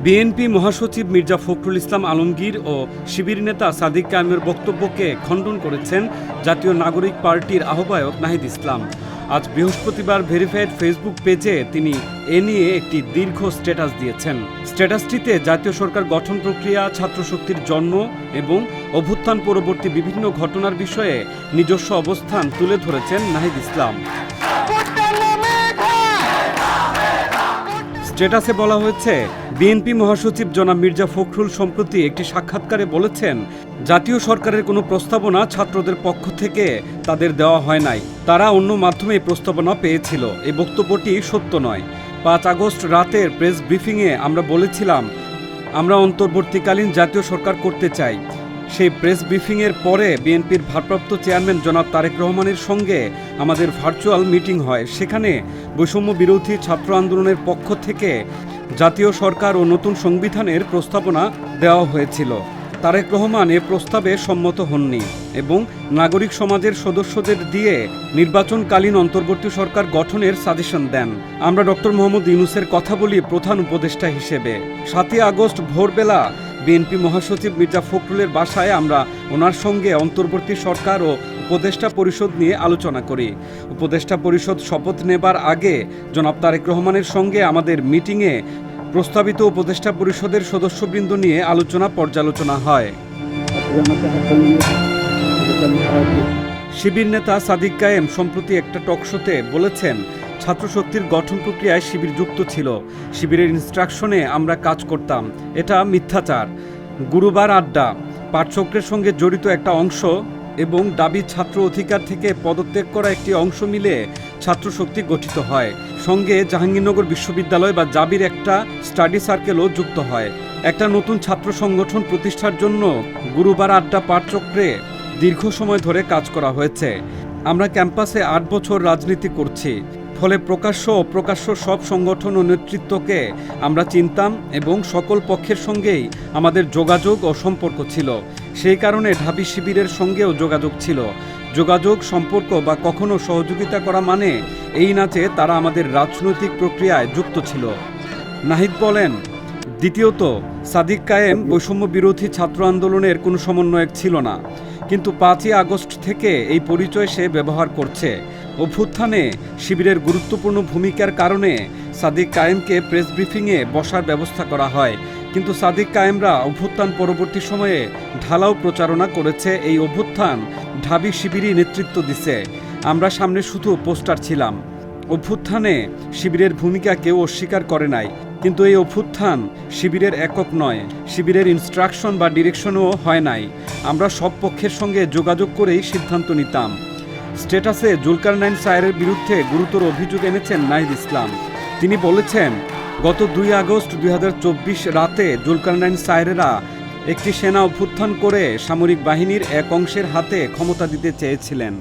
BNP মহাসচিব মির্জা ফখরুল ইসলাম আলমগীর ও শিবির নেতা সাদিক কায়েমের বক্তব্যকে খণ্ডন করেছেন জাতীয় নাগরিক পার্টির আহ্বায়ক নাহিদ ইসলাম। আজ বৃহস্পতিবার ভেরিফাইড ফেসবুক পেজে তিনি এ নিয়ে একটি দীর্ঘ স্ট্যাটাস দিয়েছেন। স্ট্যাটাসটিতে জাতীয় সরকার গঠন প্রক্রিয়া, ছাত্রশক্তির জন্ম এবং অভ্যুত্থান পরবর্তী বিভিন্ন ঘটনার বিষয়ে নিজস্ব অবস্থান তুলে ধরেছেন নাহিদ ইসলাম। স্ট্যাটাসে বলা হয়েছে, বিএনপি মহাসচিব জনাব মির্জা ফখরুল সম্প্রতি একটি সাক্ষাৎকারে বলেছেন, জাতীয় সরকারের কোনো প্রস্তাবনা ছাত্রদের পক্ষ থেকে তাদের দেওয়া হয় নাই, তারা অন্য মাধ্যমে প্রস্তাবনা পেয়েছিল। এই বক্তব্যটি সত্য নয়। 5 আগস্ট রাতের প্রেস ব্রিফিংয়ে আমরা বলেছিলাম আমরা অন্তর্বর্তীকালীন জাতীয় সরকার করতে চাই। সেই প্রেস ব্রিফিংয়ের পরে বিএনপির ভারপ্রাপ্ত চেয়ারম্যান জনাব তারেক রহমানের সঙ্গে আমাদের ভার্চুয়াল মিটিং হয়। সেখানে বৈষম্য বিরোধী ছাত্র আন্দোলনের পক্ষ থেকে জাতীয় সরকার ও নতুন সংবিধানের প্রস্তাবনা দেওয়া হয়েছিল। তারেক রহমান এ প্রস্তাবে সম্মত হননি এবং নাগরিক সমাজের সদস্যদের দিয়ে নির্বাচনকালীন অন্তর্বর্তী সরকার গঠনের সাজেশন দেন। আমরা ডক্টর মোহাম্মদ ইউনূসের কথা বলি প্রধান উপদেষ্টা হিসেবে। 7 আগস্ট ভোরবেলা বিএনপি মহাসচিব মির্জা ফখরুলের বাসায় আমরা ওনার সঙ্গে অন্তর্বর্তী সরকার ও উপদেষ্টা পরিষদ নিয়ে আলোচনা করি। উপদেষ্টা পরিষদ শপথ নেবার আগে জনাব তারেক রহমানের সঙ্গে আমাদের মিটিংয়ে প্রস্তাবিত উপদেষ্টা পরিষদের সদস্যবৃন্দ নিয়ে আলোচনা পর্যালোচনা হয়। শিবির নেতা সাদিক কায়েম সম্প্রতি একটা টকশোতে বলেছেন, ছাত্রশক্তির গঠন প্রক্রিয়ায় শিবির যুক্ত ছিল, শিবিরের ইনস্ট্রাকশনে আমরা কাজ করতাম। এটা মিথ্যাচার। গুরুবার আড্ডা, পাঠচক্রের সঙ্গে জড়িত একটা অংশ এবং দাবি ছাত্র অধিকার থেকে পদত্যাগ করা একটি অংশ মিলে ছাত্রশক্তি গঠিত হয়। সঙ্গে জাহাঙ্গীরনগর বিশ্ববিদ্যালয় বা জাবির একটা স্টাডি সার্কেলও যুক্ত হয়। একটা নতুন ছাত্র সংগঠন প্রতিষ্ঠার জন্য গুরুবার আড্ডা পাঠচক্রে দীর্ঘ সময় ধরে কাজ করা হয়েছে। আমরা ক্যাম্পাসে 8 বছর রাজনীতি করছি, ফলে প্রকাশ্য ও অপ্রকাশ্য সব সংগঠন ও নেতৃত্বকে আমরা চিনতাম এবং সকল পক্ষের সঙ্গেই আমাদের যোগাযোগ ও সম্পর্ক ছিল। সেই কারণে ঢাবি শিবিরের সঙ্গেও যোগাযোগ ছিল। যোগাযোগ, সম্পর্ক বা কখনো সহযোগিতা করা মানে এই না যে তারা আমাদের রাজনৈতিক প্রক্রিয়ায় যুক্ত ছিল। নাহিদ বলেন, দ্বিতীয়ত, সাদিক কায়েম বৈষম্য বিরোধী ছাত্র আন্দোলনের কোনো সমন্বয়ক ছিল না, কিন্তু 5 আগস্ট থেকে এই পরিচয় সে ব্যবহার করছে। অভ্যুত্থানে শিবিরের গুরুত্বপূর্ণ ভূমিকার কারণে সাদিক কায়েমকে প্রেস ব্রিফিংয়ে বসার ব্যবস্থা করা হয়, কিন্তু সাদিক কায়েমরা অভ্যুত্থান পরবর্তী সময়ে ঢালাও প্রচারণা করেছে। এই অভ্যুত্থান ঢাবি শিবিরই নেতৃত্ব দিছে, আমরা সামনে শুধু পোস্টার ছিলাম। অভ্যুত্থানে শিবিরের ভূমিকা কেউ অস্বীকার করে নাই, কিন্তু এই অভ্যুত্থান শিবিরের একক নয়, শিবিরের ইনস্ট্রাকশন বা ডিরেকশনও হয় নাই। আমরা সব পক্ষের সঙ্গে যোগাযোগ করেই সিদ্ধান্ত নিতাম। স্ট্যাটাসে জুলকারনাইন স্যারের বিরুদ্ধে গুরুতর অভিযোগ এনেছেন নাহিদ ইসলাম। তিনি বলেছেন, গত 2 আগস্ট 2024 রাতে জুলকারনাইন স্যারেরা একটি সেনা অভ্যুত্থান করে সামরিক বাহিনীর এক অংশের হাতে ক্ষমতা দিতে চেয়েছিলেন।